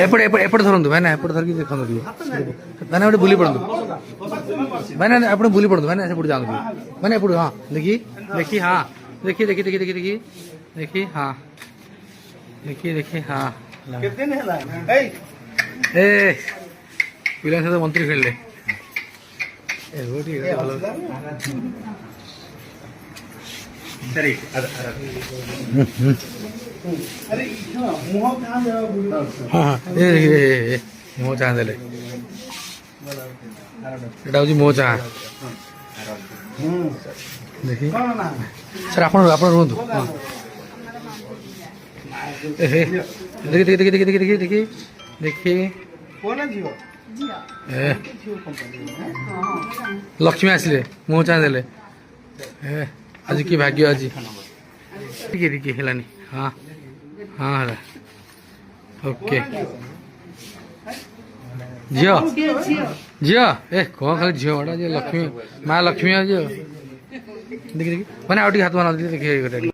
एपटे धरतु भाई एपटे धरिकी देखो मैंने गोटे बुली पड़ू मैंने आप बुली पड़ू मैंने एपटे जाऊँ मैंने एपटे हाँ देखी देखी हाँ देखी देखी देखी देखी देखी देखी हाँ देखी देखी हाँ ए पिला सहित मंत्री खेलिले मो चाह देले एटा हूँ मो चाह देखी सर आप रुहतु देखी देखी देखी देखी देखी देखी देखी देखी लक्ष्मी आसिले मो चाह देले आज की भाग्य आज रिकी हेलानी हाँ हाँ है ओके झील झील ए कौन खाली झील बड़ा लक्ष्मी माँ लक्ष्मी आज देखी देखी मैंने आउट हाथ बना देखिए